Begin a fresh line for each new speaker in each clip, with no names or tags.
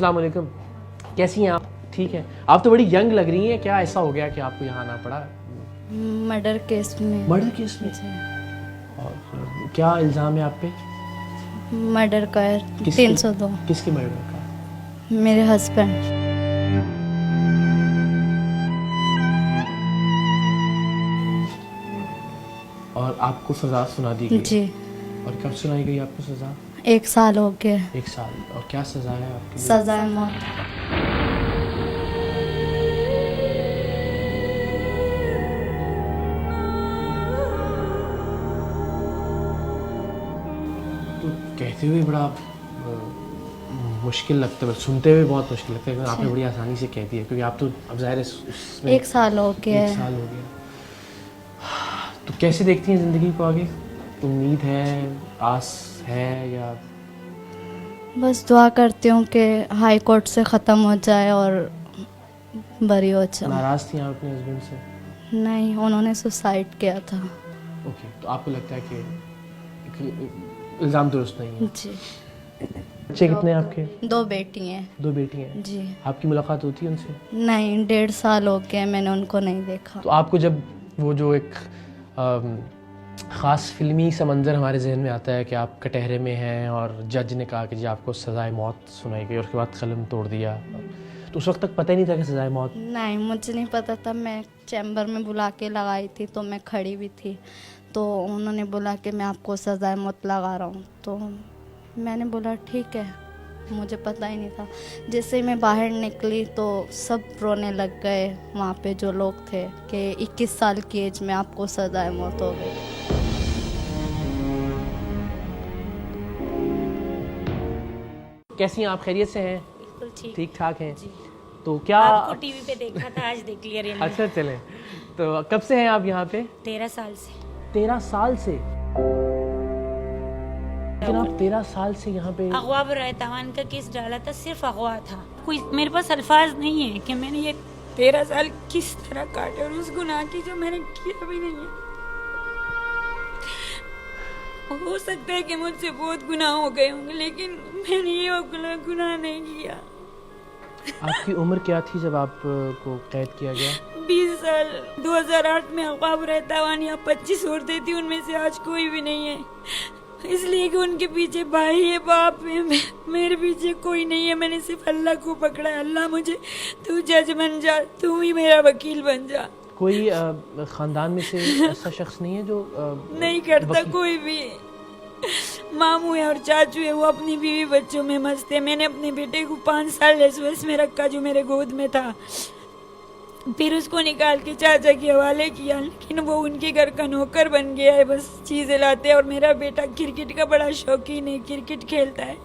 अस्सलाम वालेकुम, कैसी हैं आप? ठीक है। आप तो बड़ी यंग लग रही हैं, क्या ऐसा हो गया कि आपको यहाँ आना पड़ा?
मर्डर केस में।
मर्डर केस में? और क्या इल्ज़ाम है आप पे?
मर्डर का है, 302।
किसके मर्डर का?
मेरे हस्बैंड।
और आपको सज़ा सुना दी गई?
जी।
और कब सुनाई गई आपको सज़ा?
1 साल हो गया।
1 साल। और क्या सज़ा है आपके लिए?
सजा है मौत।
तो कहते हुए बड़ा मुश्किल लगता है, सुनते हुए बहुत मुश्किल लगता है, लेकिन आपने बड़ी आसानी से कह दिया, क्योंकि आप तो अब ज़ाहिर है उसमें
1 साल हो गया।
1 साल हो गया। तो कैसे देखती हैं ज़िंदगी को आगे? उम्मीद है, आस है, या
बस दुआ करती हूँ कि हाई कोर्ट से ख़त्म हो जाए और बरी हो जाए।
नाराज़ थी आप अपने हस्बैंड से?
नहीं, उन्होंने सुसाइड किया था।
ओके, तो आपको लगता है कि इल्ज़ाम दुरुस्त नहीं है?
जी।
बच्चे कितने हैं आपके?
2 बेटी हैं।
2 बेटी हैं?
जी।
आपकी मुलाकात होती है उनसे?
नहीं, 1.5 साल हो गए, मैंने उनको नहीं देखा।
तो आपको जब वो जो एक ख़ास फिल्मी सा मंज़र हमारे जहन में आता है कि आप कटहरे में हैं और जज ने कहा कि जी आपको सज़ाए मौत सुनाई गई, और उसके बाद कलम तोड़ दिया, तो उस वक्त तक पता ही नहीं था कि सज़ाए मौत?
नहीं, मुझे नहीं पता था। मैं चैम्बर में बुला के लगाई थी, तो मैं खड़ी भी थी, तो उन्होंने बोला कि मैं आपको सज़ाए मौत लगा रहा हूँ। तो मैंने बोला ठीक है, मुझे पता ही नहीं था। जैसे ही मैं बाहर निकली तो सब रोने लग गए वहाँ पे जो लोग थे कि 21 साल की एज में आपको सज़ाए मौत हो गई।
कैसी हैं आप? खैरियत से हैं?
बिल्कुल
ठीक ठाक हैं?
जी।
तो क्या
आपको टीवी पे देखा था, आज देख लिया रियल में।
अच्छा, चलें। तो कब से हैं आप यहाँ पे?
13 साल से।
13 साल से? लेकिन आप 13 साल से यहाँ पे?
अगवा बराए तावान का केस डाला था, सिर्फ अगवा था। कोई मेरे पास अल्फाज नहीं है कि मैंने ये 13 साल किस तरह काटे, और उस गुनाह की जो मैंने किया भी नहीं है। हो सकता है कि मुझसे बहुत गुनाह हो गए होंगे, लेकिन मैंने ये गुनाह नहीं किया।
आपकी उम्र क्या थी जब आपको कैद किया गया?
20 साल। 2008 में अगवा बराए तावान यहाँ 25 औरतें थी, उनमें से आज कोई भी नहीं है, इसलिए कि उनके पीछे भाई है, बाप है, मेरे पीछे कोई नहीं है। मैंने सिर्फ अल्लाह को पकड़ा है। अल्लाह मुझे, तू जज बन जा, तू ही मेरा वकील बन जा।
कोई खानदान में से ऐसा शख्स नहीं है जो
नहीं करता कोई भी। मामू है और चाचू है, वो अपनी बीवी बच्चों में मस्त है। मैंने अपने बेटे को 5 साल एसओएस में रखा, जो मेरे गोद में था, फिर उसको निकाल के चाचा के हवाले किया, लेकिन वो उनके घर का नौकर बन गया है, बस चीज़ें लाते हैं। और मेरा बेटा क्रिकेट का बड़ा शौकीन है, क्रिकेट खेलता है।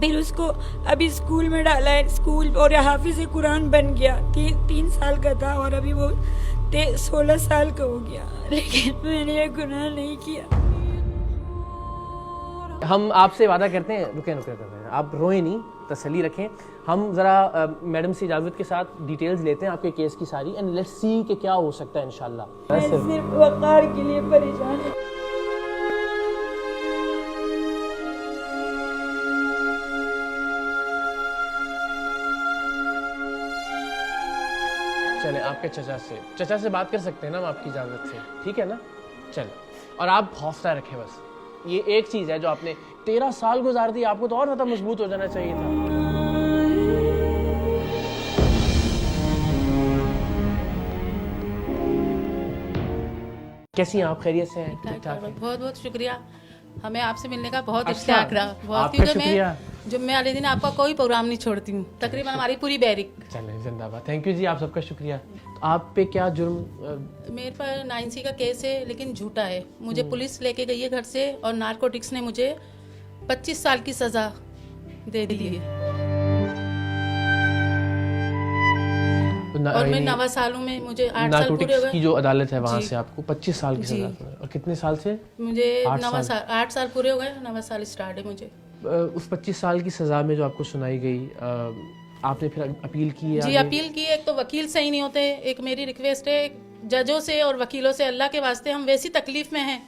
फिर उसको अभी स्कूल में डाला है, स्कूल, और हाफिज कुरान बन गया। 3 साल का था और अभी वो 16 साल का हो गया, लेकिन मैंने ये गुनाह नहीं किया।
हम आपसे वादा करते हैं, रुकें, आप रोएं नहीं, तसल्ली रखें। हम ज़रा मैडम से इजाज़त के साथ डिटेल्स लेते हैं आपके केस की सारी, एंड लेट्स सी कि क्या हो सकता है इंशाल्लाह।
मैं सिर्फ वक़ार के लिए परेशान हूँ।
चलें, आपके चचा से बात कर सकते हैं ना हम आपकी इजाज़त से? ठीक है ना? चलें। और आप हौसला रखें, बस ये एक चीज़ है जो आपने 13 साल गुजार दी, आपको तो और ज़्यादा मजबूत हो जाना चाहिए था। कैसी हैं आप? खैरियत से हैं? ठीक ठाक हैं?
बहुत बहुत शुक्रिया, हमें आपसे मिलने का बहुत
अच्छा,
इश्तियाक रहा।
आपका शुक्रिया।
जुम्मे वाले दिन आपका कोई प्रोग्राम नहीं छोड़ती हूँ, तकरीबन हमारी पूरी बैरिक।
चलें, जिंदाबाद। थैंक यू जी, आप सबका शुक्रिया। तो आप पे क्या जुर्म?
मेरे पर 9C का केस है, लेकिन झूठा है। मुझे पुलिस लेके गई है घर से, और नारकोटिक्स ने मुझे 25 साल की सजा दे दी है। और मैं 9 सालों में, मुझे 8 साल पूरे हो
नारकोटिक्स की
गए।
जो अदालत है वहाँ
जी।
से आपको 25 साल की
जी।
सजा। और कितने साल से?
मुझे
8 साल।
8 साल पूरे हो गए, 9वां साल स्टार्ट है मुझे।
उस 25 साल की सज़ा में जो आपको सुनाई गई, आपने फिर अपील की है?
जी, अपील की। एक तो वकील सही नहीं होते, एक मेरी रिक्वेस्ट है जजों से और वकीलों से, अल्लाह के वास्ते हम वैसी तकलीफ में हैं,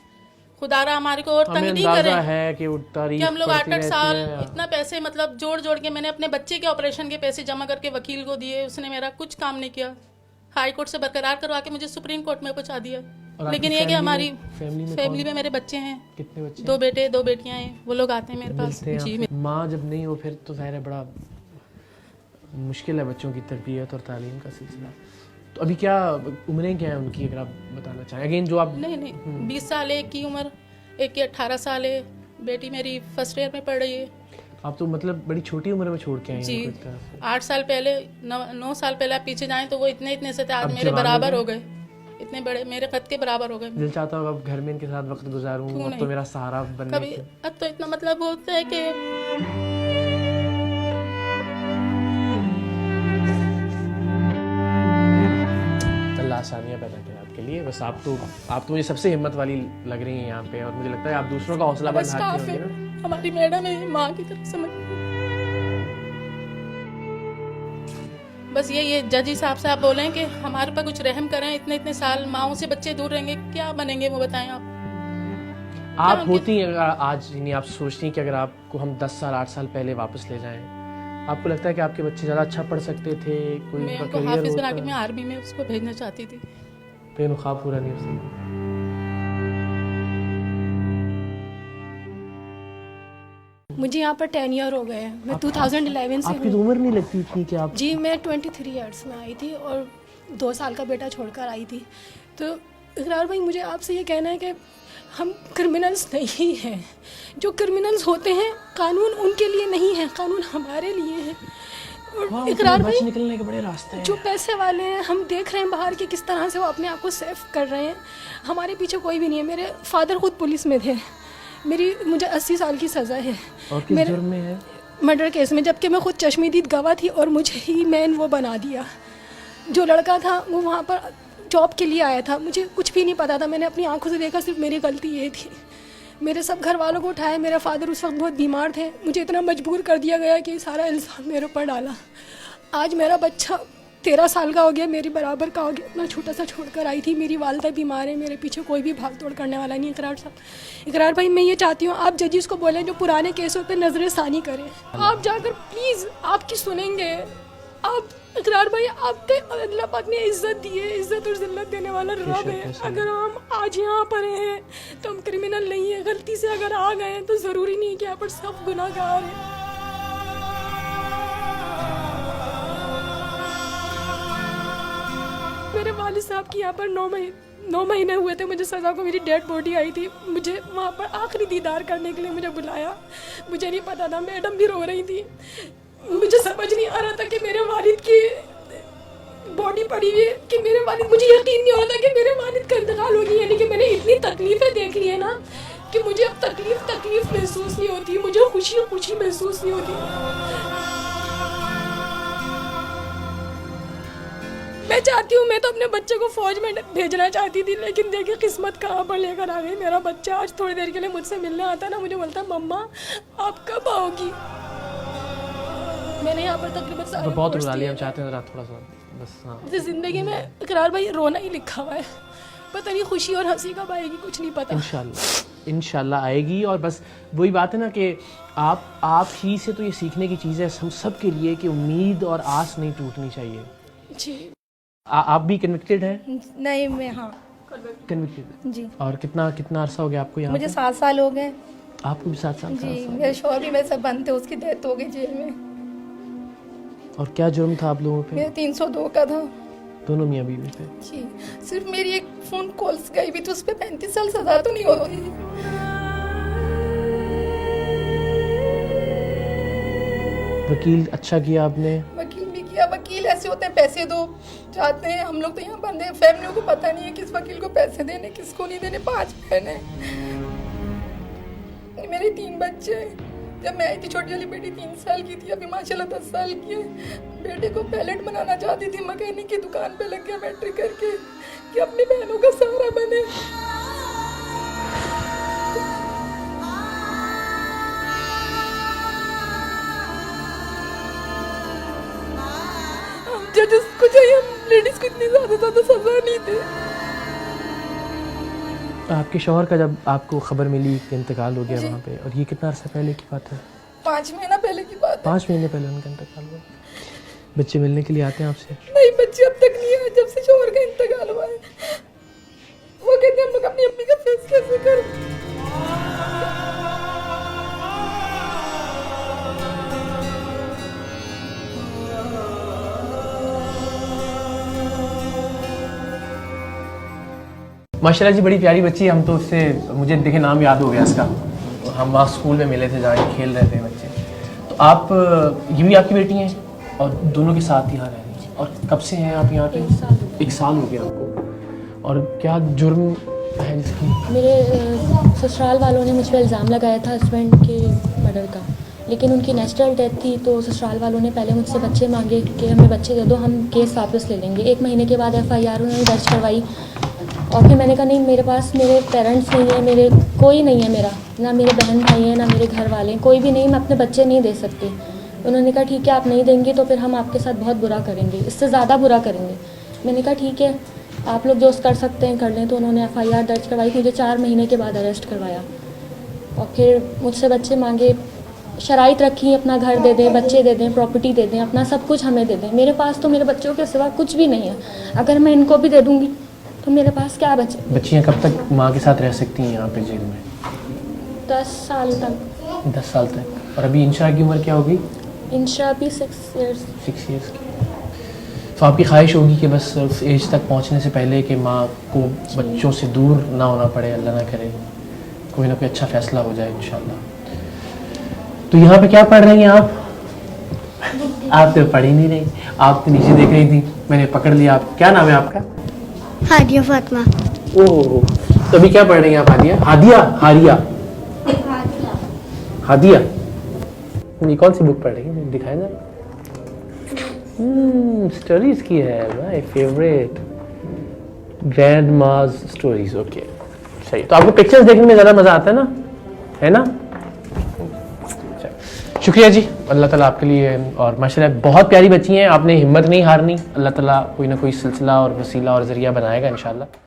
खुदारा हमारे को और
हमें
तंग नहीं
अंदाजा
करे
है कि वो तारीफ
कि हम लोग
पड़ती
8-8
रहती
साल
है।
इतना पैसे मतलब जोड़ जोड़ के मैंने अपने बच्चे के ऑपरेशन के पैसे जमा करके वकील को दिए, उसने मेरा कुछ काम नहीं किया। हाई कोर्ट से बरकरार करवा के मुझे सुप्रीम कोर्ट में पहुंचा दिया।
और
लेकिन
आपकी
ये कि हमारी
फैमिली
फैमिली में मेरे बच्चे हैं,
कितने बच्चे
2 बेटे 2 बेटियां हैं, वो लोग आते हैं मेरे पास।
मिलते हैं
जी
आपसे? माँ जब नहीं हो फिर तो ज़ाहिर है बड़ा मुश्किल है बच्चों की तरबियत और तालीम का सिलसिला। तो अभी क्या उम्रें क्या हैं उनकी, अगर आप बताना चाहें? अगेन जो आप
नहीं 20 साल है, एक की उम्र, एक की 18 साल है, बेटी मेरी फर्स्ट ईयर में पढ़ रही है।
आप तो मतलब बड़ी छोटी उम्र में छोड़ के आए हैं
जी
उनको एक तरह से।
8 साल पहले 9 साल पहले आप पीछे जाएं तो वो इतने से थे, आज
अब
मेरे
जवान
बराबर
हो
हो गए, इतने बड़े मेरे कद के बराबर हो गए।
दिल चाहता होगा अब घर में इनके साथ वक्त गुजारूं,
क्यों
अब
नहीं?
तो मेरा सहारा बनने
कभी अब तो इतना मतलब होता है कि
अल्लाह आसानियाँ पैदा करे आपके लिए। बस आप तो मुझे सबसे हिम्मत वाली लग रही हैं यहाँ पे, और मुझे लगता है आप दूसरों का हौसला
बस
बढ़ाते
स्टाफ
होंगे
है,
ना।
हमारी मैडम है, माँ की तरफ समझ। बस ये जज साहब से आप बोले कि हमारे पर कुछ रहम करें, इतने साल माओं से बच्चे दूर रहेंगे, क्या बनेंगे वो बताएं आप।
आप होती हैं अगर आज, यानी आप सोचती हैं कि अगर आपको हम 10 साल 8 साल पहले वापस ले जाएं, आपको लगता है कि आपके बच्चे ज़्यादा अच्छा पढ़ सकते थे, कोई
मैं
उनका
उनको
करियर
हाफिज बना के मैं
होता?
आर्मी में उसको भेजना चाहती थी।
लेकिन वो ख्वाब पूरा नहीं हो सका।
मुझे यहाँ पर 10 ईयर हो गए हैं। मैं 2011 से
आपकी तो
हूँ।
उम्र नहीं लगती इतनी कि आप
जी मैं 23 ईयर्स में आई थी और 2 साल का बेटा छोड़कर आई थी। तो इकरार भाई मुझे आपसे ये कहना है कि हम क्रिमिनल्स नहीं हैं। जो क्रिमिनल्स होते हैं कानून उनके लिए नहीं है, कानून हमारे लिए है। और इकरार भाई
निकलने के बड़े रास्ते हैं।
जो पैसे वाले हैं हम देख रहे हैं बाहर के किस तरह से वो अपने आप को सेफ कर रहे हैं। हमारे पीछे कोई भी नहीं है। मेरे फादर खुद पुलिस में थे। मुझे 80 साल की सज़ा है
और किस जुर्म में है?
मर्डर केस में, जबकि मैं खुद चश्मदीद गवाह थी और मुझे ही मैन वो बना दिया। जो लड़का था वो वहाँ पर जॉब के लिए आया था, मुझे कुछ भी नहीं पता था। मैंने अपनी आंखों से देखा, सिर्फ मेरी गलती ये थी। मेरे सब घर वालों को उठाया। मेरे फादर उस वक्त बहुत बीमार थे। मुझे इतना मजबूर कर दिया गया कि सारा इल्ज़ाम मेरे ऊपर डाला। आज मेरा बच्चा 13 साल का हो गया, मेरी बराबर का हो गया। इतना छोटा सा छोड़कर आई थी। मेरी वालदा बीमार है, मेरे पीछे कोई भी भाग दौड़ करने वाला नहीं। इकरार भाई मैं ये चाहती हूँ आप जजिस को बोलें जो पुराने केसों पे नजर सानी करें। आप जाकर प्लीज़ आपकी सुनेंगे। आप इकरार भाई आपके अल्लाह पाक ने इज्जत दी है, इज्जत और जिल्लत देने वाला रब है। अगर हम आज यहाँ पर हैं तो हम क्रिमिनल नहीं है। गलती से अगर आ गए तो ज़रूरी नहीं है कि यहाँ पर सब गुनाहगार हैं। मेरे वालिद साहब की यहाँ पर 9 महीने हुए थे मुझे सज़ा को। मेरी डेड बॉडी आई थी, मुझे वहाँ पर आखिरी दीदार करने के लिए मुझे बुलाया। मुझे नहीं पता था, मैडम भी रो रही थी। मुझे समझ नहीं आ रहा था कि मेरे वालिद की बॉडी पड़ी हुई है, कि मेरे वालिद, मुझे यकीन नहीं हो रहा था कि मेरे वालिद का इंतकाल हो गया। यानी कि मैंने इतनी तकलीफ़ें देख ली है ना कि मुझे अब तकलीफ महसूस नहीं होती, मुझे खुशी महसूस नहीं होती। मैं चाहती हूँ, मैं तो अपने बच्चे को फौज में भेजना चाहती थी, लेकिन देखिए किस्मत कहाँ पर लेकर आ गई। मेरा बच्चा आज थोड़ी देर के लिए मुझसे मिलने आता ना, मुझे बोलता मम्मा आप कब आओगी। मैंने यहाँ पर तकरीबन सारे
बहुत
कोर्स
रुला लिया, हम
किए।
चाहते हैं जरा थोड़ा सा बस। हाँ,
मुझे ज़िंदगी में इकरार भाई रोना ही लिखा हुआ है। पता नहीं खुशी और हंसी कब आएगी, कुछ नहीं पता।
इंशाल्लाह आएगी। और बस वही बात है ना कि आप ही से तो ये सीखने की चीज़ है हम सब के लिए कि उम्मीद और आस नहीं टूटनी चाहिए।
जी
आप भी कन्विक्टेड हैं?
नहीं मैं हाँ
कन्विक्टेड
जी।
और कितना अरसा हो गया आपको यहाँ
मुझे
पे?
7 साल हो गए
आपको भी 7 साल?
जी। मेरे शौहर भी मेरे से बंद थे, उसकी डेथ हो गई जेल में।
और क्या जुर्म था आप लोगों पे?
मेरा 302 का था
दोनों मियाँ बीवी पे?
जी। सिर्फ मेरी एक फ़ोन कॉल्स गई भी तो उस पर 35 साल सज़ा तो नहीं होती।
वकील अच्छा किया आपने?
वकील भी किया। वकील ऐसे होते हैं पैसे दो चाहते हैं। हम लोग तो यहाँ बंद हैं, फैमिलियों को पता नहीं है किस वकील को पैसे देने किसको नहीं देने। 5 बहन हैं, मेरे 3 बच्चे हैं। जब मैं आई थी छोटी वाली बेटी 3 साल की थी, अभी माशाल्लाह 10 साल की है। बेटे को पायलट बनाना चाहती थी, मैकेनिक की दुकान पे लग गया मैट्रिक करके कि अपनी बहनों का सहारा बने। हम जजेस को चाहिए, हम लेडीज को इतनी ज़्यादा सज़ा नहीं दे।
आपके शौहर का जब आपको खबर मिली कि इंतकाल हो गया वहाँ पे, और ये कितना अर्सा पहले की बात है?
5 महीना पहले की बात है।
5 महीने पहले उनका इंतकाल हुआ। बच्चे मिलने के लिए आते हैं आपसे?
नहीं, बच्चे अब तक नहीं आए जब से शोहर का इंतकाल हुआ है। वो कहते हैं हम लोग अपनी अम्मी का फेस कैसे करें।
माशाल्लाह जी, बड़ी प्यारी बच्ची है। हम तो उससे, मुझे देखे नाम याद हो गया इसका, हम वहाँ स्कूल में मिले थे जहाँ खेल रहे थे बच्चे। तो आप, ये भी आपकी बेटी हैं और दोनों के साथ यहाँ रह रही हैं? और कब से हैं आप यहाँ पे? 1 साल हो गया आपको। और क्या जुर्म है जिसकी?
मेरे ससुराल वालों ने मुझ पर इल्ज़ाम लगाया था हस्बैंड के मर्डर का, लेकिन उनकी नेचुरल डेथ थी। तो ससुराल वालों ने पहले मुझसे बच्चे मांगे कि हमें बच्चे दे दो, हम केस वापस ले लेंगे। 1 महीने के बाद FIR उन्होंने दर्ज करवाई। और फिर मैंने कहा नहीं, मेरे पास मेरे पेरेंट्स नहीं है, मेरे कोई नहीं है, मेरा ना मेरे बहन भाई हैं, ना मेरे घर वाले हैं, कोई भी नहीं, मैं अपने बच्चे नहीं दे सकती। उन्होंने कहा ठीक है, आप नहीं देंगे तो फिर हम आपके साथ बहुत बुरा करेंगे, इससे ज़्यादा बुरा करेंगे। मैंने कहा ठीक है, आप लोग जो कर सकते हैं कर लें। तो उन्होंने FIR दर्ज करवाई, मुझे 4 महीने के बाद अरेस्ट करवाया। और फिर मुझसे बच्चे मांगे, शराइत रखी, अपना घर दे दें, बच्चे दे दें, प्रॉपर्टी दे दें, अपना सब कुछ हमें दे दें। मेरे पास तो मेरे बच्चों के सिवा कुछ भी नहीं है। अगर मैं इनको भी दे दूँगी तो मेरे पास क्या बचे?
बच्चियाँ कब तक माँ के साथ रह सकती हैं यहाँ पे जेल में?
10 साल तक।
10 साल तक। और अभी इंशा की उम्र क्या होगी?
इंशा भी 6 ईयर्स।
6 ईयर्स की। तो आपकी ख्वाहिश होगी कि बस उस एज तक पहुँचने से पहले कि माँ को बच्चों से दूर ना होना पड़े, अल्लाह ना करे, कोई ना कोई अच्छा फ़ैसला हो जाए इंशाल्लाह। तो यहाँ पे क्या पढ़ रही हैं आप? आप तो पढ़ ही नहीं रही, आप तो नीचे देख रही थी, मैंने पकड़ लिया। आप, क्या नाम है आपका?
हादिया फातिमा।
ओह, तो अभी क्या पढ़ रही हैं आप? हादिया? हादिया? हारिया? हादिया? ये कौन सी बुक पढ़ रही हैं? दिखाएं जरा। स्टोरीज की है, माय फेवरेट, ग्रैंड माज स्टोरीज। ओके, सही। तो आपको पिक्चर्स देखने में ज़्यादा मज़ा आता है ना, है ना? शुक्रिया जी, अल्लाह ताला आपके लिए। और माशाल्लाह बहुत प्यारी बच्ची हैं, आपने हिम्मत नहीं हारनी। अल्लाह ताला कोई ना कोई सिलसिला और वसीला और ज़रिया बनाएगा इंशाल्लाह।